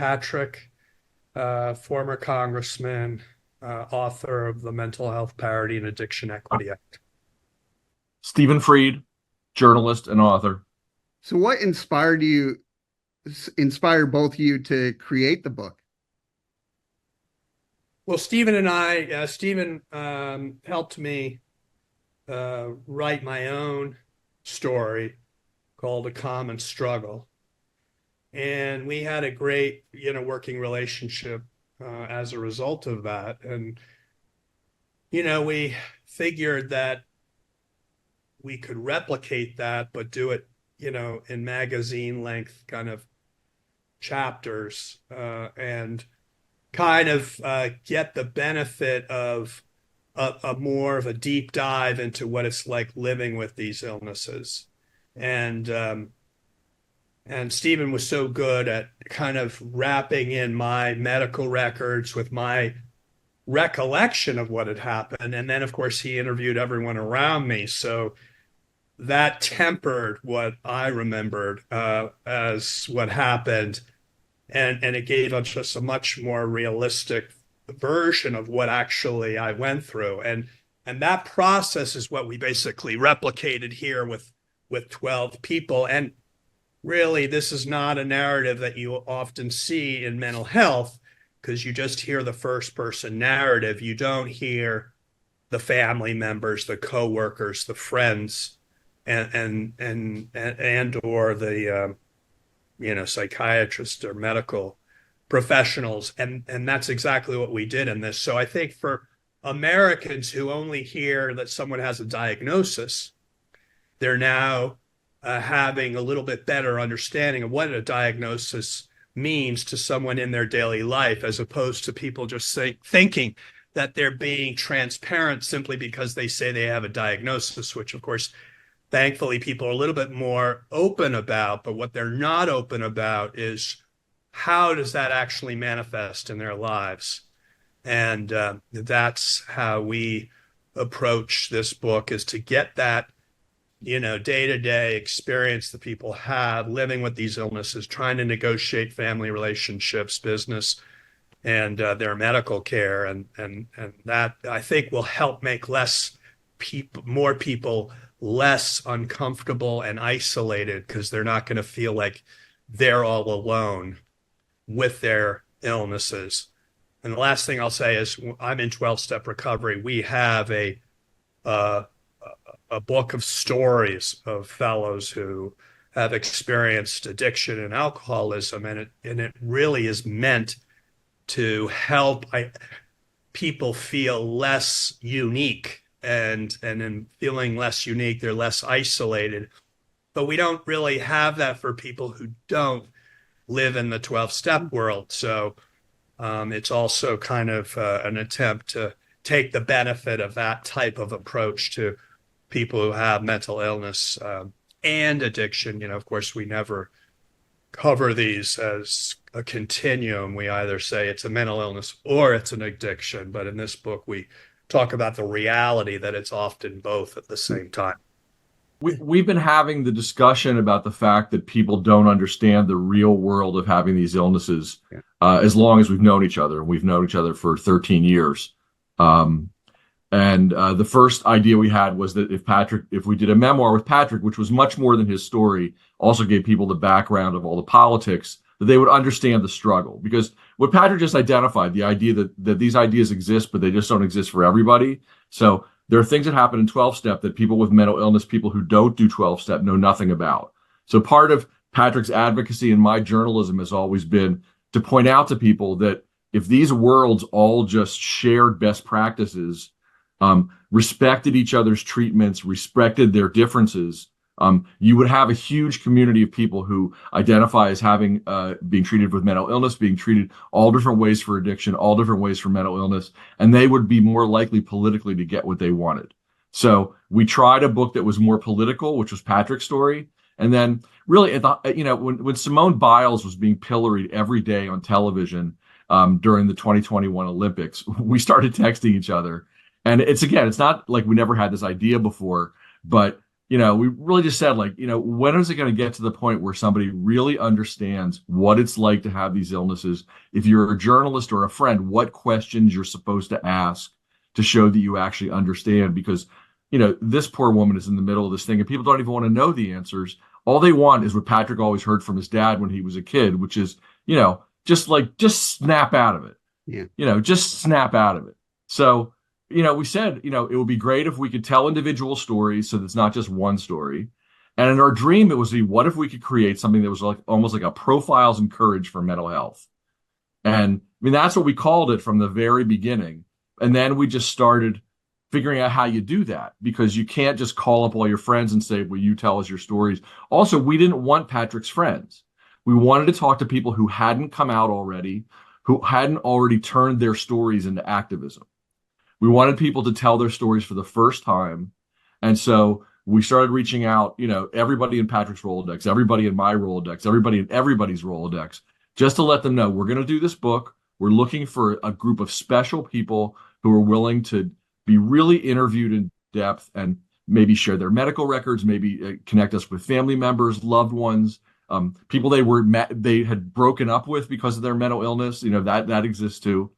Patrick, former congressman, author of the Mental Health Parity and Addiction Equity Act. Stephen Freed, journalist and author. So what inspired both you to create the book? Well, Stephen and I, Stephen helped me write my own story called A Common Struggle. And we had a great, working relationship as a result of that. And, we figured that we could replicate that, but do it, in magazine length kind of chapters and kind of get the benefit of a more of a deep dive into what it's like living with these illnesses. And Stephen was so good at kind of wrapping in my medical records with my recollection of what had happened. And then, of course, he interviewed everyone around me. So that tempered what I remembered as what happened. And it gave us just a much more realistic version of what actually I went through. And that process is what we basically replicated here with 12 people. And really, this is not a narrative that you often see in mental health, because you just hear the first person narrative. You don't hear the family members, the coworkers, the friends, and or the psychiatrists or medical professionals. And that's exactly what we did in this. So I think for Americans who only hear that someone has a diagnosis, they're now having a little bit better understanding of what a diagnosis means to someone in their daily life, as opposed to people just thinking that they're being transparent simply because they say they have a diagnosis, which of course, thankfully, people are a little bit more open about. But what they're not open about is how does that actually manifest in their lives? And that's how we approach this book, is to get that day-to-day experience that people have living with these illnesses, trying to negotiate family relationships, business, and their medical care. And that, I think, will help make more people less uncomfortable and isolated, because they're not going to feel like they're all alone with their illnesses. And the last thing I'll say is, I'm in 12-step recovery. We have a book of stories of fellows who have experienced addiction and alcoholism, and it really is meant to help people feel less unique, and in feeling less unique, they're less isolated. But we don't really have that for people who don't live in the 12-step world. So it's also kind of an attempt to take the benefit of that type of approach to people who have mental illness and addiction. Of course, we never cover these as a continuum. We either say it's a mental illness or it's an addiction. But in this book, we talk about the reality that it's often both at the same time. We've been having the discussion about the fact that people don't understand the real world of having these illnesses as long as we've known each other. We've known each other for 13 years. And the first idea we had was that if we did a memoir with Patrick, which was much more than his story, also gave people the background of all the politics, that they would understand the struggle. Because what Patrick just identified, the idea that these ideas exist, but they just don't exist for everybody. So there are things that happen in 12-step that people with mental illness, people who don't do 12-step, know nothing about. So part of Patrick's advocacy and my journalism has always been to point out to people that if these worlds all just shared best practices, respected each other's treatments, respected their differences, you would have a huge community of people who identify as having being treated with mental illness, being treated all different ways for addiction, all different ways for mental illness, and they would be more likely politically to get what they wanted. So we tried a book that was more political, which was Patrick's story. And then really, when Simone Biles was being pilloried every day on television during the 2021 Olympics, we started texting each other. And it's not like we never had this idea before, but we really just said, like, when is it going to get to the point where somebody really understands what it's like to have these illnesses? If you're a journalist or a friend, what questions you're supposed to ask to show that you actually understand? Because, this poor woman is in the middle of this thing and people don't even want to know the answers. All they want is what Patrick always heard from his dad when he was a kid, which is, just snap out of it. Yeah. Just snap out of it. So, we said, it would be great if we could tell individual stories so that's not just one story. And in our dream, it was what if we could create something that was like almost like a profiles and courage for mental health. And I mean, that's what we called it from the very beginning. And then we just started figuring out how you do that, because you can't just call up all your friends and say, will you tell us your stories? Also, we didn't want Patrick's friends. We wanted to talk to people who hadn't come out already, who hadn't already turned their stories into activism. We wanted people to tell their stories for the first time. And so we started reaching out, everybody in Patrick's Rolodex, everybody in my Rolodex, everybody in everybody's Rolodex, just to let them know we're going to do this book. We're looking for a group of special people who are willing to be really interviewed in depth and maybe share their medical records, maybe connect us with family members, loved ones, people they had broken up with because of their mental illness. That exists too.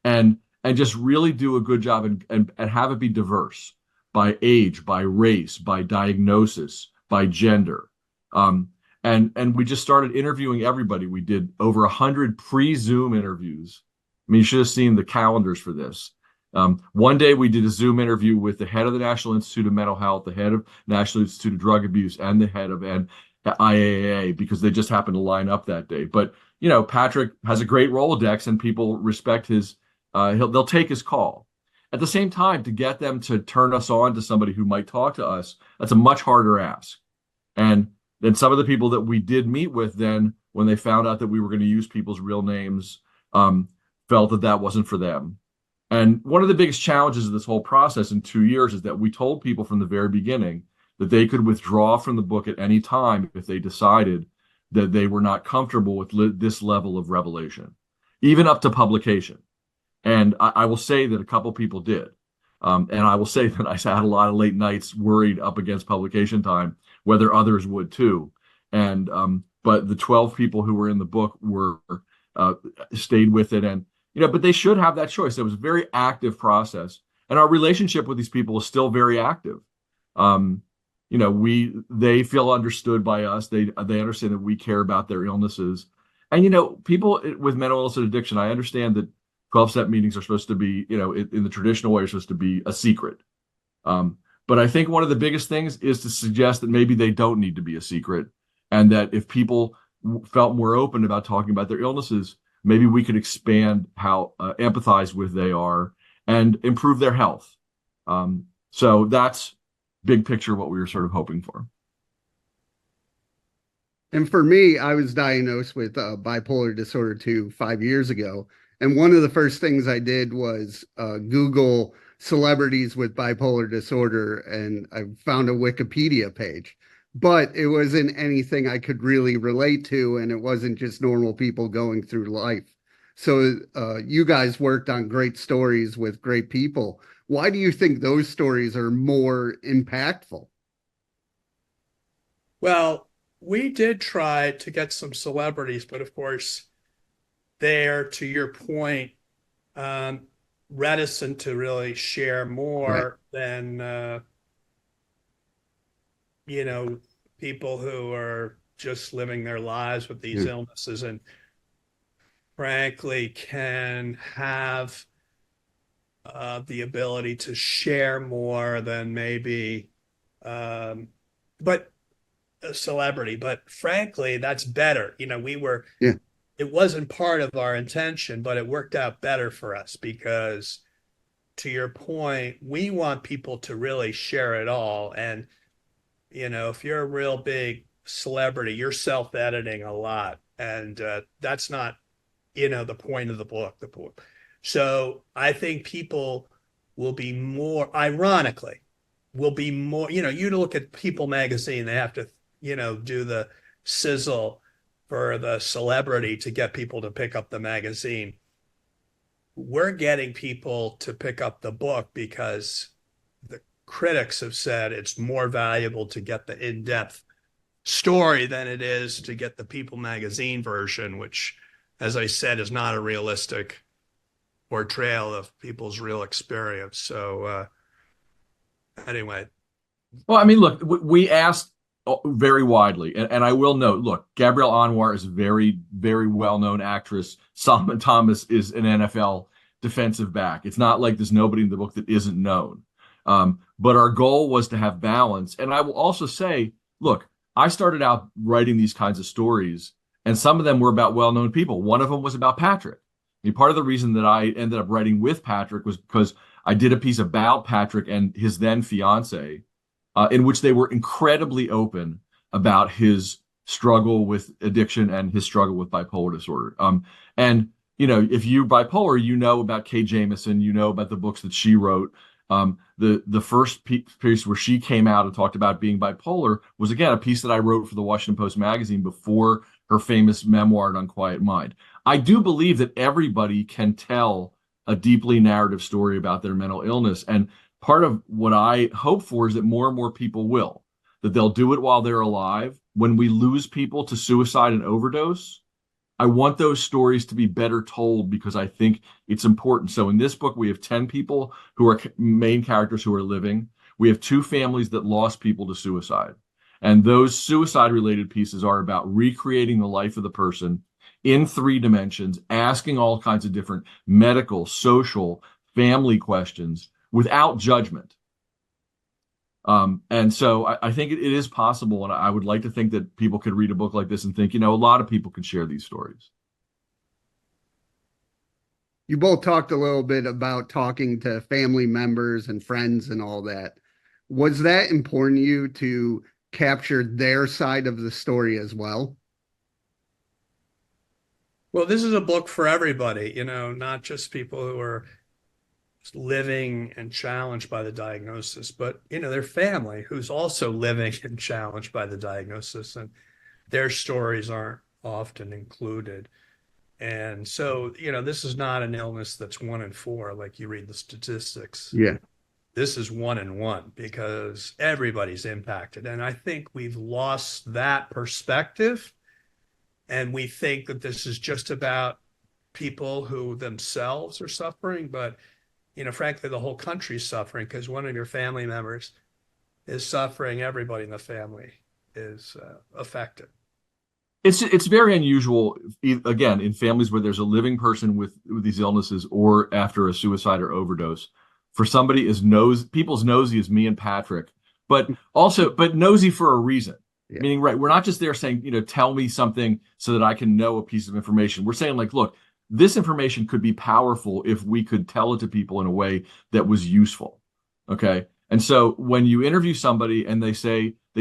And just really do a good job and have it be diverse by age, by race, by diagnosis, by gender. And we just started interviewing everybody. We did over 100 pre-Zoom interviews. I mean, you should have seen the calendars for this. One day we did a Zoom interview with the head of the National Institute of Mental Health, the head of National Institute of Drug Abuse, and the head of IAAA, because they just happened to line up that day. But, Patrick has a great Rolodex and people respect his, they'll take his call. At the same time, to get them to turn us on to somebody who might talk to us, that's a much harder ask. And then some of the people that we did meet with then, when they found out that we were going to use people's real names, felt that that wasn't for them. And one of the biggest challenges of this whole process in 2 years is that we told people from the very beginning that they could withdraw from the book at any time if they decided that they were not comfortable with this level of revelation, even up to publication. And I will say that a couple people did. And I will say that I had a lot of late nights worried up against publication time, whether others would too. And but the 12 people who were in the book stayed with it. And but they should have that choice. It was a very active process, and our relationship with these people is still very active. They feel understood by us. They understand that we care about their illnesses. And people with mental illness and addiction, I understand that 12-step meetings are supposed to be, in the traditional way, are supposed to be a secret. But I think one of the biggest things is to suggest that maybe they don't need to be a secret, and that if people felt more open about talking about their illnesses, maybe we could expand how empathize with they are and improve their health. So that's big picture what we were sort of hoping for. And for me, I was diagnosed with bipolar disorder 2 5 years ago. And one of the first things I did was Google celebrities with bipolar disorder, and I found a Wikipedia page. But it wasn't anything I could really relate to, and it wasn't just normal people going through life. So you guys worked on great stories with great people. Why do you think those stories are more impactful? Well, we did try to get some celebrities, but of course, they're, to your point, reticent to really share Right. more than people who are just living their lives with these Yeah. illnesses and frankly can have the ability to share more than maybe but a celebrity. But frankly, that's better. Yeah. It wasn't part of our intention, but it worked out better for us because, to your point, we want people to really share it all. And if you're a real big celebrity, you're self-editing a lot, and that's not, the point of the book. So I think people will be more, ironically, will be more. You look at People magazine; they have to, do the sizzle for the celebrity to get people to pick up the magazine. We're getting people to pick up the book because the critics have said it's more valuable to get the in-depth story than it is to get the People magazine version, which, as I said, is not a realistic portrayal of people's real experience. So anyway. Well, I mean, look, we asked very widely, and I will note, look, Gabrielle Anwar is a very, very well-known actress. Solomon Thomas is an NFL defensive back. It's not like there's nobody in the book that isn't known. But our goal was to have balance. And I will also say, look, I started out writing these kinds of stories, and some of them were about well-known people. One of them was about Patrick. I mean, part of the reason that I ended up writing with Patrick was because I did a piece about Patrick and his then fiance, in which they were incredibly open about his struggle with addiction and his struggle with bipolar disorder. And, you know, if you're bipolar, you know about Kay Jamison, you know about the books that she wrote. The first piece where she came out and talked about being bipolar was, again, a piece that I wrote for the Washington Post magazine before her famous memoir, An Unquiet Mind. I do believe that everybody can tell a deeply narrative story about their mental illness. And part of what I hope for is that more and more people will, that they'll do it while they're alive. When we lose people to suicide and overdose, I want those stories to be better told because I think it's important. So in this book, we have 10 people who are main characters who are living. We have 2 families that lost people to suicide. And those suicide-related pieces are about recreating the life of the person in 3 dimensions, asking all kinds of different medical, social, family questions without judgment. And so I think it is possible, and I would like to think that people could read a book like this and think, you know, a lot of people could share these stories. You both talked a little bit about talking to family members and friends and all that. Was that important to you to capture their side of the story as well? Well, this is a book for everybody, you know, not just people who are living and challenged by the diagnosis, but, you know, their family who's also living and challenged by the diagnosis, and their stories aren't often included. And so, you know, this is not an illness that's 1 in 4, like you read the statistics. Yeah. This is 1 in 1 because everybody's impacted. And I think we've lost that perspective. And we think that this is just about people who themselves are suffering. But, you know, frankly, the whole country's suffering because one of your family members is suffering. Everybody in the family is affected. It's very unusual, again, in families where there's a living person with these illnesses or after a suicide or overdose, for somebody as people's nosy as me and Patrick, but nosy for a reason. Yeah. Meaning, right, we're not just there saying, you know, tell me something so that I can know a piece of information. We're saying, like, look, this information could be powerful if we could tell it to people in a way that was useful. Okay. And so when you interview somebody and they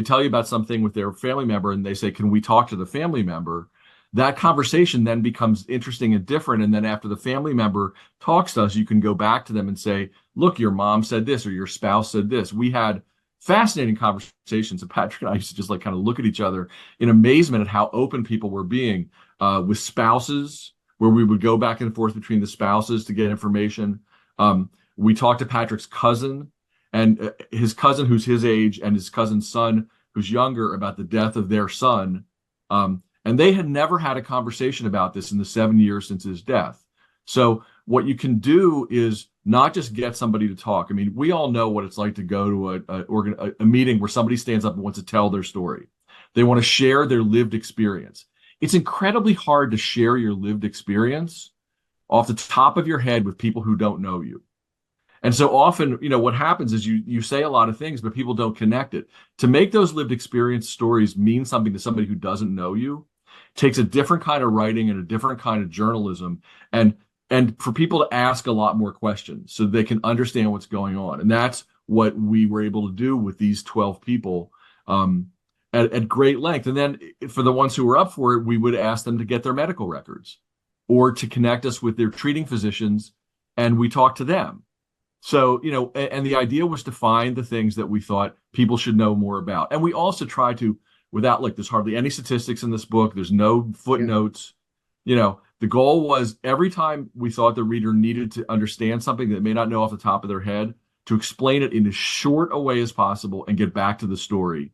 tell you about something with their family member and they say, can we talk to the family member? That conversation then becomes interesting and different. And then after the family member talks to us, you can go back to them and say, look, your mom said this or your spouse said this. We had fascinating conversations. And Patrick and I used to just like kind of look at each other in amazement at how open people were being with spouses, where we would go back and forth between the spouses to get information. We talked to Patrick's cousin and his cousin who's his age and his cousin's son who's younger about the death of their son. And they had never had a conversation about this in the 7 years since his death. So what you can do is not just get somebody to talk. I mean, we all know what it's like to go to a meeting where somebody stands up and wants to tell their story. They want to share their lived experience. It's incredibly hard to share your lived experience off the top of your head with people who don't know you. And so often, you know, what happens is you say a lot of things, but people don't connect it. To make those lived experience stories mean something to somebody who doesn't know you takes a different kind of writing and a different kind of journalism, and for people to ask a lot more questions so they can understand what's going on. And that's what we were able to do with these 12 people at great length. And then for the ones who were up for it, we would ask them to get their medical records or to connect us with their treating physicians, and we talked to them. So, you know, and the idea was to find the things that we thought people should know more about. And we also try to, without, like, there's hardly any statistics in this book. There's no footnotes. You know, the goal was every time we thought the reader needed to understand something that they may not know off the top of their head, to explain it in as short a way as possible and get back to the story,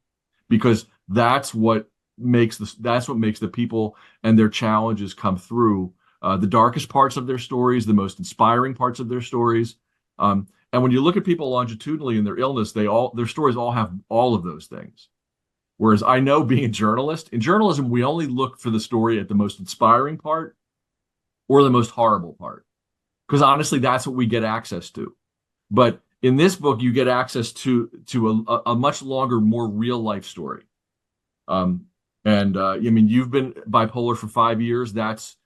because that's what makes the people and their challenges come through, the darkest parts of their stories, the most inspiring parts of their stories. And when you look at people longitudinally in their illness, their stories all have all of those things. Whereas I know, being a journalist, in journalism, we only look for the story at the most inspiring part or the most horrible part, because honestly, that's what we get access to. But in this book, you get access to a much longer, more real life story. I mean, you've been bipolar for 5 years. That's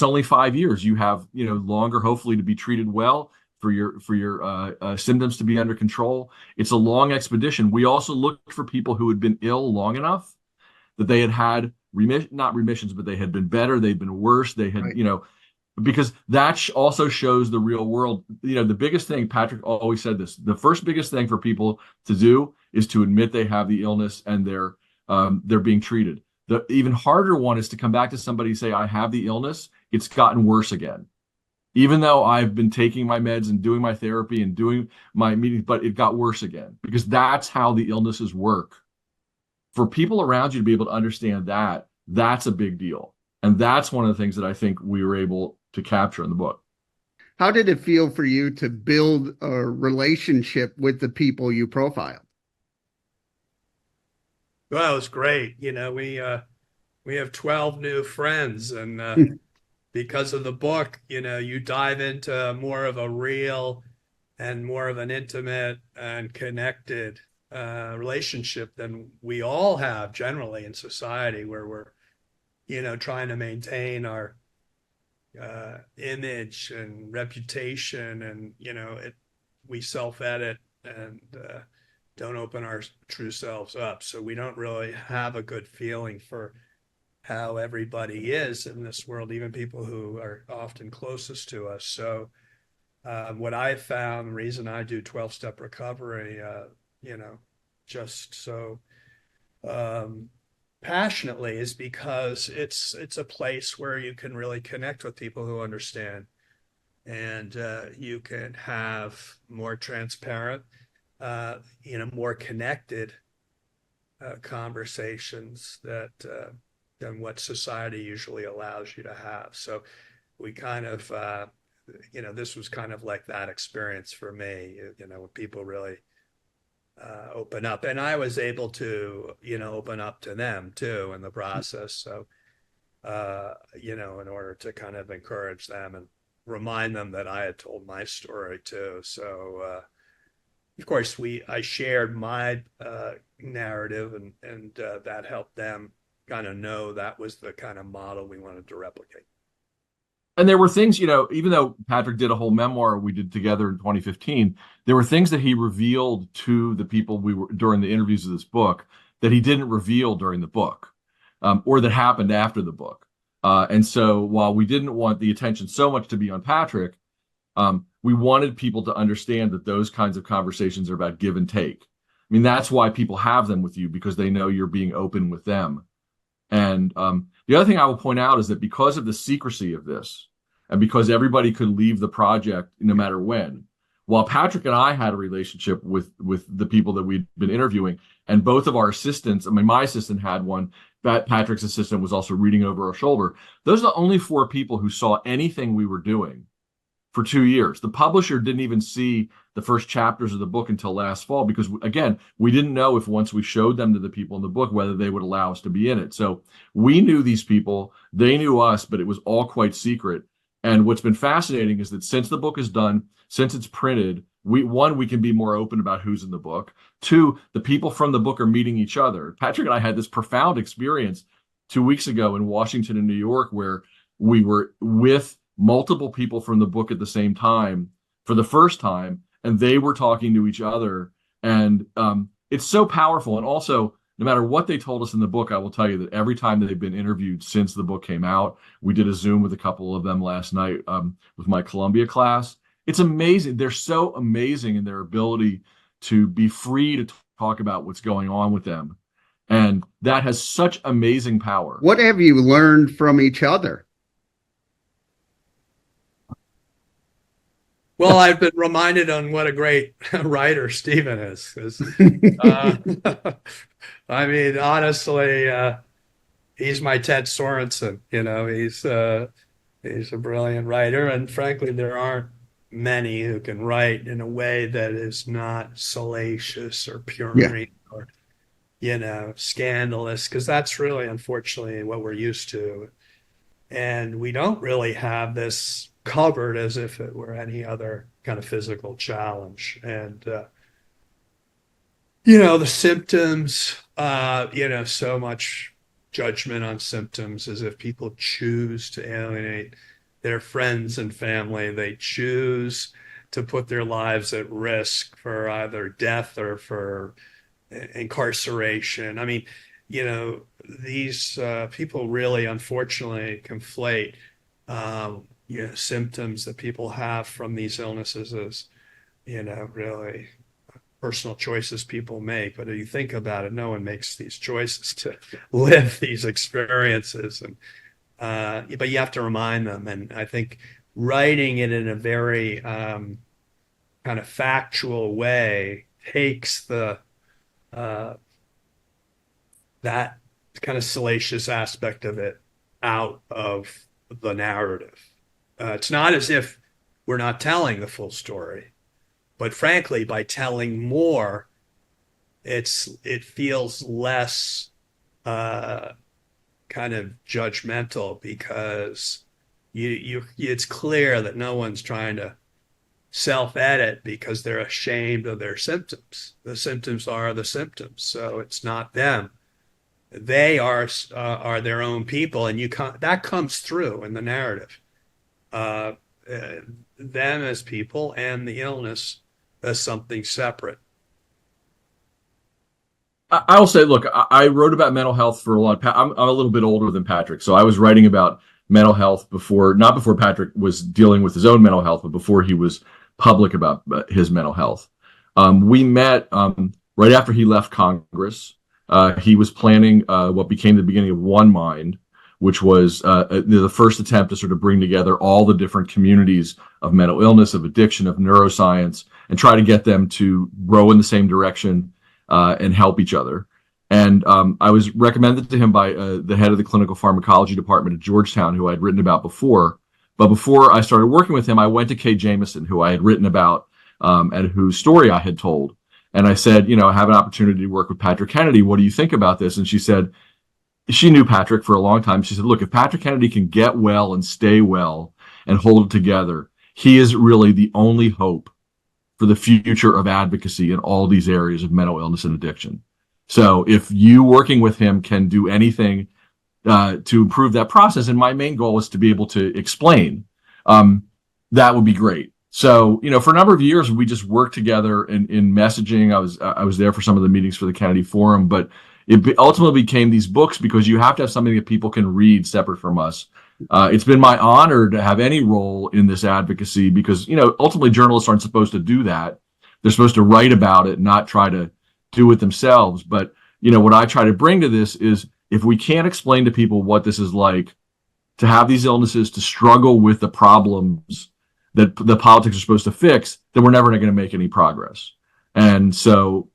only 5 years. You have, longer, hopefully, to be treated well, for your symptoms to be under control. It's a long expedition. We also looked for people who had been ill long enough that they had not remissions, but they had been better. They'd been worse. They had, Right. Because that also shows the real world. The biggest thing, Patrick always said this, the first biggest thing for people to do is to admit they have the illness and they're being treated. The even harder one is to come back to somebody and say, I have the illness. It's gotten worse again. Even though I've been taking my meds and doing my therapy and doing my meetings, but it got worse again, because that's how the illnesses work. For people around you to be able to understand that, that's a big deal. And that's one of the things that I think we were able to capture in the book. How did it feel for you to build a relationship with the people you profiled? Well, it was great. We have 12 new friends, and because of the book, you dive into more of a real and more of an intimate and connected relationship than we all have generally in society, where we're, trying to maintain our image and reputation, and we self-edit and don't open our true selves up, so we don't really have a good feeling for how everybody is in this world, even people who are often closest to us. So what I found, the reason I do 12-step recovery, just so passionately, is because it's a place where you can really connect with people who understand, and you can have more transparent, more connected conversations than what society usually allows you to have. So we kind of, this was kind of like that experience for me, when people really open up, and I was able to, open up to them too in the process. So, in order to kind of encourage them and remind them that I had told my story too. So, of course, I shared my narrative, and that helped them kind of know that was the kind of model we wanted to replicate. And there were things, even though Patrick did a whole memoir we did together in 2015, there were things that he revealed to the people we were during the interviews of this book that he didn't reveal during the book, or that happened after the book. And so while we didn't want the attention so much to be on Patrick, we wanted people to understand that those kinds of conversations are about give and take. I mean, that's why people have them with you, because they know you're being open with them. And the other thing I will point out is that because of the secrecy of this, and because everybody could leave the project no matter when, while Patrick and I had a relationship with the people that we'd been interviewing, and both of our assistants, I mean, my assistant had one, Patrick's assistant was also reading over our shoulder. Those are the only 4 people who saw anything we were doing for 2 years. The publisher didn't even see the first chapters of the book until last fall, because, again, we didn't know if once we showed them to the people in the book, whether they would allow us to be in it. So we knew these people, they knew us, but it was all quite secret. And what's been fascinating is that since the book is done, since it's printed, we can be more open about who's in the book. 2, the people from the book are meeting each other. Patrick and I had this profound experience 2 weeks ago in Washington and New York, where we were with multiple people from the book at the same time for the first time, and they were talking to each other. And it's so powerful. And also, no matter what they told us in the book, I will tell you that every time that they've been interviewed since the book came out, we did a Zoom with a couple of them last night with my Columbia class. It's amazing. They're so amazing in their ability to be free to talk about what's going on with them. And that has such amazing power. What have you learned from each other? Well, I've been reminded on what a great writer Stephen is. I mean, honestly, he's my Ted Sorensen. He's a brilliant writer, and frankly, there aren't many who can write in a way that is not salacious or Yeah. puerile or scandalous, because that's really, unfortunately, what we're used to. And we don't really have this covered as if it were any other kind of physical challenge. And, the symptoms, so much judgment on symptoms as if people choose to alienate their friends and family. They choose to put their lives at risk for either death or for incarceration. I mean, these people really, unfortunately, conflate, symptoms that people have from these illnesses as, really personal choices people make. But if you think about it, no one makes these choices to live these experiences. And but you have to remind them. And I think writing it in a very kind of factual way takes the that kind of salacious aspect of it out of the narrative. It's not as if we're not telling the full story, but frankly, by telling more, it feels less kind of judgmental, because it's clear that no one's trying to self-edit because they're ashamed of their symptoms. The symptoms are the symptoms, so it's not them. They are their own people, and that comes through in the narrative. Uh, them as people and the illness as something separate. I will say, look, I wrote about mental health for a long time. I'm a little bit older than Patrick, so I was writing about mental health not before Patrick was dealing with his own mental health, but before he was public about his mental health. We met right after he left Congress. He was planning what became the beginning of One Mind, which was the first attempt to sort of bring together all the different communities of mental illness, of addiction, of neuroscience, and try to get them to row in the same direction and help each other. And I was recommended to him by the head of the clinical pharmacology department at Georgetown, who I'd written about before. But before I started working with him, I went to Kay Jamison, who I had written about and whose story I had told. And I said, I have an opportunity to work with Patrick Kennedy. What do you think about this? And she said, she knew Patrick for a long time. She said, look, if Patrick Kennedy can get well and stay well and hold it together, he is really the only hope for the future of advocacy in all these areas of mental illness and addiction. So if you working with him can do anything to improve that process, and my main goal is to be able to explain, that would be great. So, for a number of years, we just worked together in messaging. I was there for some of the meetings for the Kennedy Forum, but it ultimately became these books because you have to have something that people can read separate from us. It's been my honor to have any role in this advocacy because, ultimately journalists aren't supposed to do that. They're supposed to write about it, not try to do it themselves. But, what I try to bring to this is if we can't explain to people what this is like to have these illnesses, to struggle with the problems that the politics are supposed to fix, then we're never going to make any progress. And so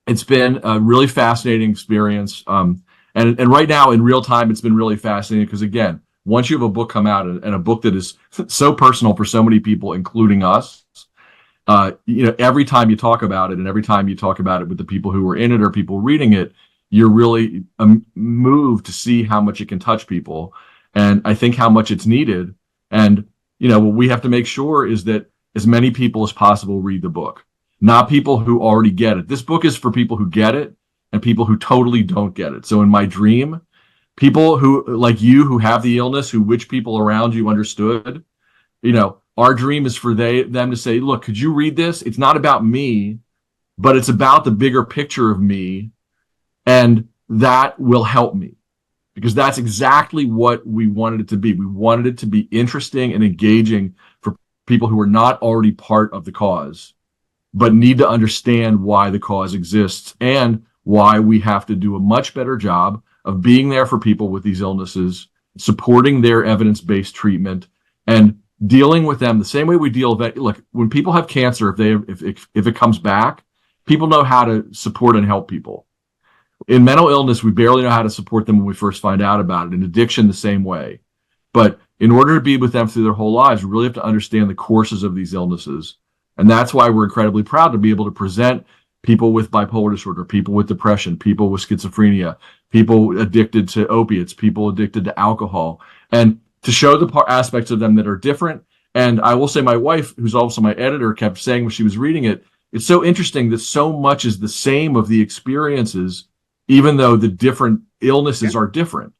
it's been a really fascinating experience. And right now in real time, it's been really fascinating because, again, once you have a book come out and a book that is so personal for so many people, including us, every time you talk about it and every time you talk about it with the people who are in it or people reading it, you're really moved to see how much it can touch people. And I think how much it's needed. And, what we have to make sure is that as many people as possible read the book, not people who already get it. This book is for people who get it and people who totally don't get it. So in my dream, people who, like you, who have the illness, which people around you understood, our dream is for them to say, look, could you read this? It's not about me, but it's about the bigger picture of me. And that will help me. Because that's exactly what we wanted it to be. We wanted it to be interesting and engaging for people who are not already part of the cause, but need to understand why the cause exists and why we have to do a much better job of being there for people with these illnesses, supporting their evidence-based treatment, and dealing with them the same way we deal with, look, when people have cancer, if it comes back, people know how to support and help people. In mental illness, we barely know how to support them when we first find out about it. In addiction, the same way. But in order to be with them through their whole lives, we really have to understand the courses of these illnesses. And that's why we're incredibly proud to be able to present people with bipolar disorder, people with depression, people with schizophrenia, people addicted to opiates, people addicted to alcohol, and to show the aspects of them that are different. And I will say my wife, who's also my editor, kept saying when she was reading it, it's so interesting that so much is the same of the experiences, even though the different illnesses are different.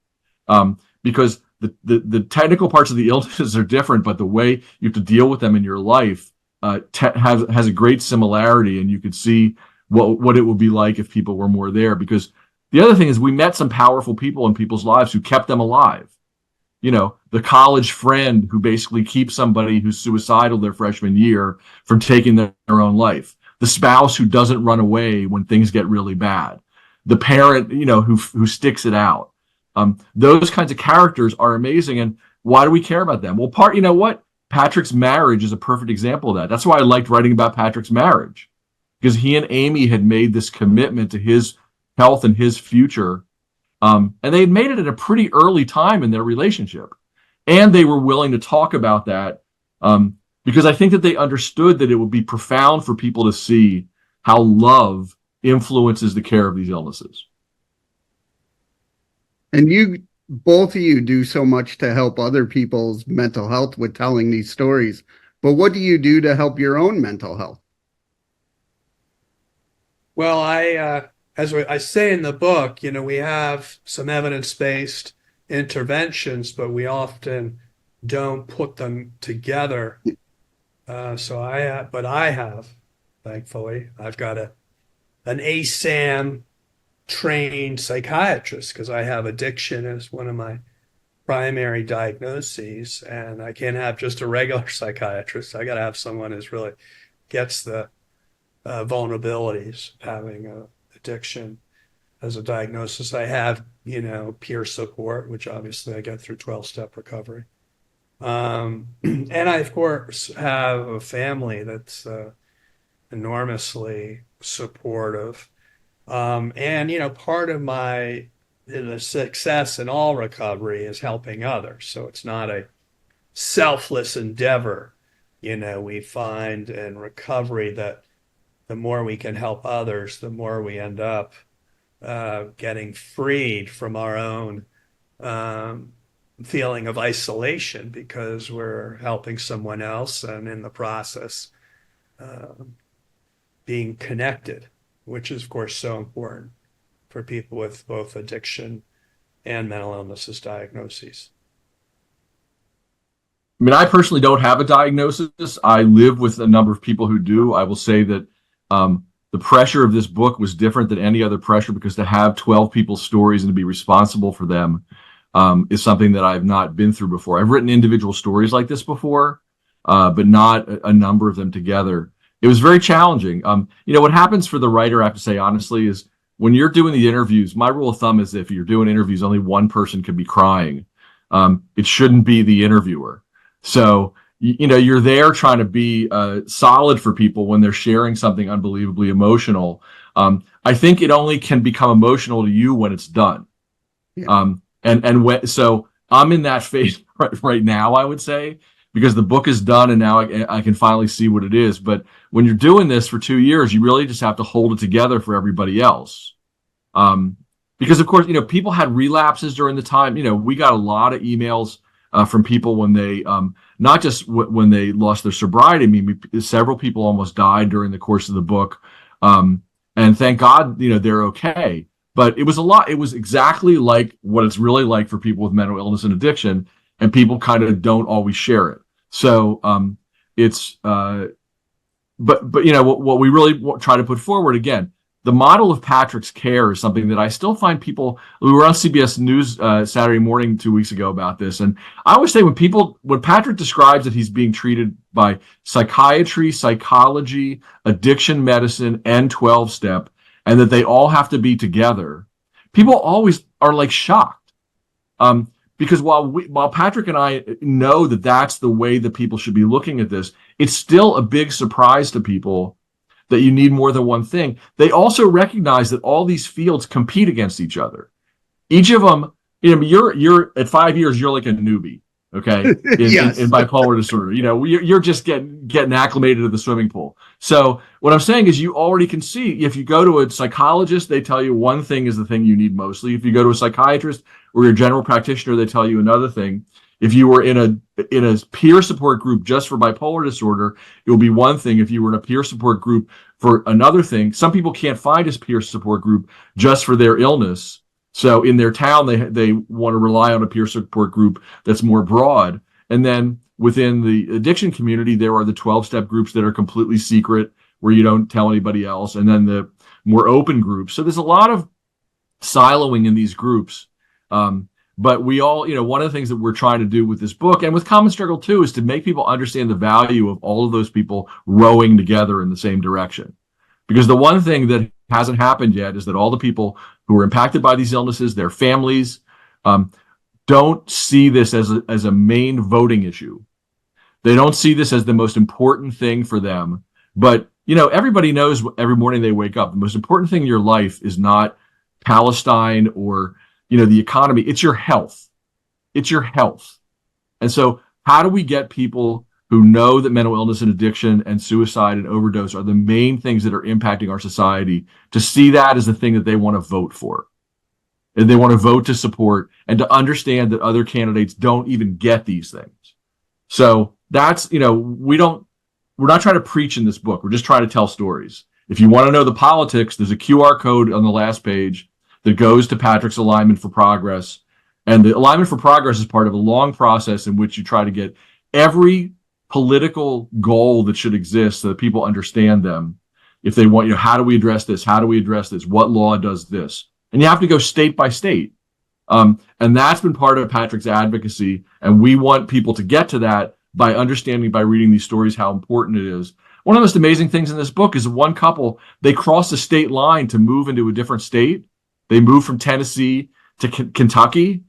Because the technical parts of the illnesses are different, but the way you have to deal with them in your life has a great similarity, and you could see what it would be like if people were more there. Because the other thing is, we met some powerful people in people's lives who kept them alive. You know, the college friend who basically keeps somebody who's suicidal their freshman year from taking their own life. The spouse who doesn't run away when things get really bad. The parent, you know, who sticks it out. Those kinds of characters are amazing. And why do we care about them? Well, you know what? Patrick's marriage is a perfect example of that. That's why I liked writing about Patrick's marriage, because he and Amy had made this commitment to his health and his future. And they had made it at a pretty early time in their relationship. And they were willing to talk about that because I think that they understood that it would be profound for people to see how love influences the care of these illnesses. And both of you do so much to help other people's mental health with telling these stories. But what do you do to help your own mental health? Well, as I say in the book, you know, we have some evidence-based interventions, but we often don't put them together. But I have, thankfully, I've got an ASAM trained psychiatrist, because I have addiction as one of my primary diagnoses, and I can't have just a regular psychiatrist. I got to have someone who's really gets the vulnerabilities of having addiction as a diagnosis. I have, you know, peer support, which obviously I get through 12-step recovery. And I, of course, have a family that's enormously supportive. And, you know, part of the success in all recovery is helping others. So it's not a selfless endeavor. You know, we find in recovery that the more we can help others, the more we end up getting freed from our own feeling of isolation, because we're helping someone else and in the process being connected, which is, of course, so important for people with both addiction and mental illnesses diagnoses. I mean, I personally don't have a diagnosis. I live with a number of people who do. I will say that the pressure of this book was different than any other pressure, because to have 12 people's stories and to be responsible for them is something that I've not been through before. I've written individual stories like this before, but not a number of them together. It was very challenging. You know, what happens for the writer, I have to say honestly, is when you're doing the interviews, my rule of thumb is if you're doing interviews, only one person could be crying. It shouldn't be the interviewer. So, you know, you're there trying to be solid for people when they're sharing something unbelievably emotional. I think it only can become emotional to you when it's done. Yeah. So I'm in that phase right now, I would say, because the book is done and now I can finally see what it is. But when you're doing this for 2 years, you really just have to hold it together for everybody else. Because, of course, you know, people had relapses during the time. You know, we got a lot of emails from people when they, not just when they lost their sobriety. I mean, several people almost died during the course of the book. And thank God, you know, they're okay. But it was a lot. It was exactly like what it's really like for people with mental illness and addiction. And people kind of don't always share it. So but you know, what we really try to put forward, again, the model of Patrick's care is something that I still find people. We were on CBS News Saturday morning 2 weeks ago about this, and I always say when Patrick describes that he's being treated by psychiatry, psychology, addiction medicine, and 12-step, and that they all have to be together, people always are like shocked. because while Patrick and I know that that's the way that people should be looking at this, it's still a big surprise to people that you need more than one thing. They also recognize that all these fields compete against each other. Each of them, you're at 5 years, you're like a newbie, okay, Yes. in bipolar disorder. You're just getting acclimated to the swimming pool. So what I'm saying is, you already can see, if you go to a psychologist, they tell you one thing is the thing you need mostly. If you go to a psychiatrist or your general practitioner, they tell you another thing. If you were in a peer support group just for bipolar disorder, it will be one thing. If you were in a peer support group for another thing, some people can't find a peer support group just for their illness. So in their town, they want to rely on a peer support group that's more broad. And then within the addiction community, there are the 12-step groups that are completely secret, where you don't tell anybody else, and then the more open groups. So there's a lot of siloing in these groups. But we all, one of the things that we're trying to do with this book, and with Common Struggle too, is to make people understand the value of all of those people rowing together in the same direction. Because the one thing that hasn't happened yet is that all the people who are impacted by these illnesses, their families, don't see this as a main voting issue. They don't see this as the most important thing for them. But, everybody knows every morning they wake up, the most important thing in your life is not Palestine or, the economy. It's your health. It's your health. And so how do we get people who know that mental illness and addiction and suicide and overdose are the main things that are impacting our society to see that as the thing that they want to vote for? And they want to vote to support, and to understand that other candidates don't even get these things. So that's, we're not trying to preach in this book. We're just trying to tell stories. If you want to know the politics, there's a QR code on the last page that goes to Patrick's Alignment for Progress. And the Alignment for Progress is part of a long process in which you try to get every political goal that should exist so that people understand them. If they want, how do we address this? How do we address this? What law does this? And you have to go state by state. And that's been part of Patrick's advocacy. And we want people to get to that by understanding, by reading these stories, how important it is. One of the most amazing things in this book is one couple, they crossed the state line to move into a different state. They moved from Tennessee to Kentucky,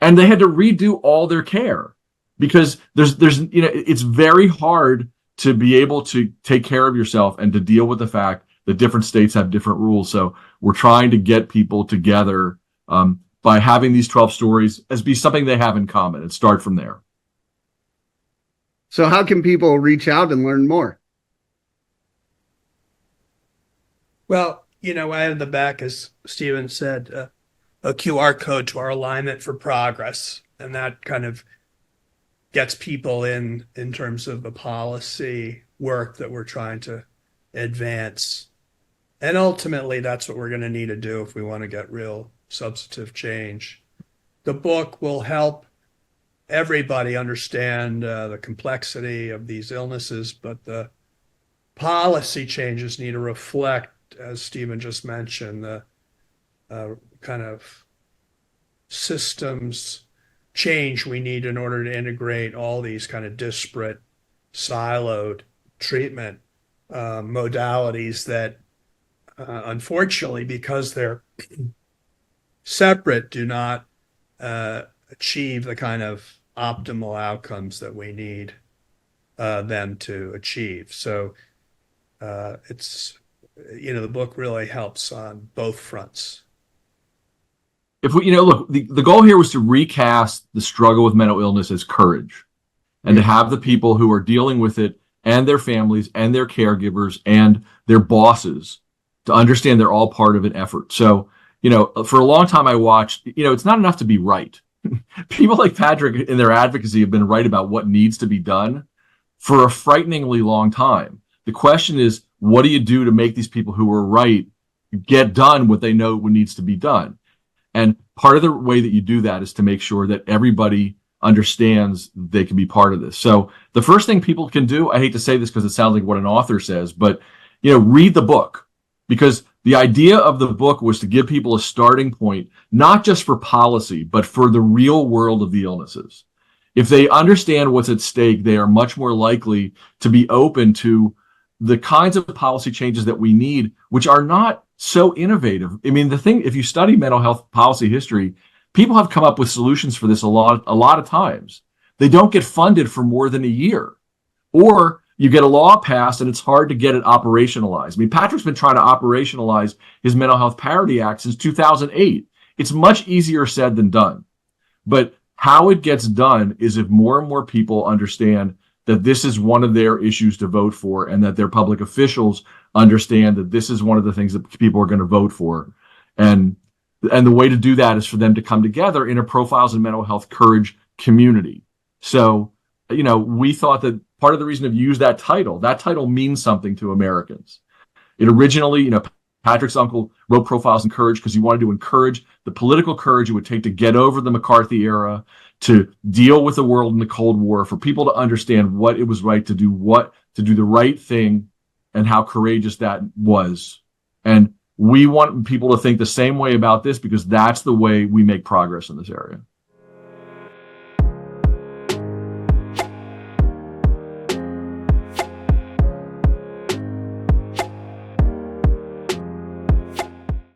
and they had to redo all their care because there's it's very hard to be able to take care of yourself and to deal with the fact that different states have different rules. So we're trying to get people together by having these 12 stories as be something they have in common and start from there. So how can people reach out and learn more? Well, I have the back, as Stephen said, a QR code to our Alignment for Progress, and that kind of gets people in terms of the policy work that we're trying to advance. And ultimately, that's what we're going to need to do if we want to get real substantive change. The book will help everybody understand the complexity of these illnesses, but the policy changes need to reflect, as Stephen just mentioned, the kind of systems change we need in order to integrate all these kind of disparate, siloed treatment modalities that, unfortunately, because they're separate, do not achieve the kind of optimal outcomes that we need them to achieve. So it's, the book really helps on both fronts. If we, look, the goal here was to recast the struggle with mental illness as courage, and to have the people who are dealing with it and their families and their caregivers and their bosses to understand they're all part of an effort. So, for a long time I watched, it's not enough to be right. People like Patrick in their advocacy have been right about what needs to be done for a frighteningly long time. The question is, what do you do to make these people who are right get done what they know needs to be done? And part of the way that you do that is to make sure that everybody understands they can be part of this. So the first thing people can do, I hate to say this because it sounds like what an author says, but, read the book, because the idea of the book was to give people a starting point, not just for policy, but for the real world of the illnesses. If they understand what's at stake, they are much more likely to be open to the kinds of policy changes that we need, which are not so innovative. I mean, the thing, if you study mental health policy history, People have come up with solutions for this a lot of times. They don't get funded for more than a year. Or you get a law passed and it's hard to get it operationalized. I mean, Patrick's been trying to operationalize his Mental Health Parity Act since 2008. It's much easier said than done. But how it gets done is if more and more people understand that this is one of their issues to vote for, and that their public officials understand that this is one of the things that people are going to vote for. And the way to do that is for them to come together in a Profiles in Mental Health Courage community. So, we thought that part of the reason to use that title means something to Americans. It originally, Patrick's uncle wrote Profiles in Courage because he wanted to encourage the political courage it would take to get over the McCarthy era, to deal with the world in the Cold War, for people to understand what it was right to do, to do the right thing, and how courageous that was. And we want people to think the same way about this, because that's the way we make progress in this area.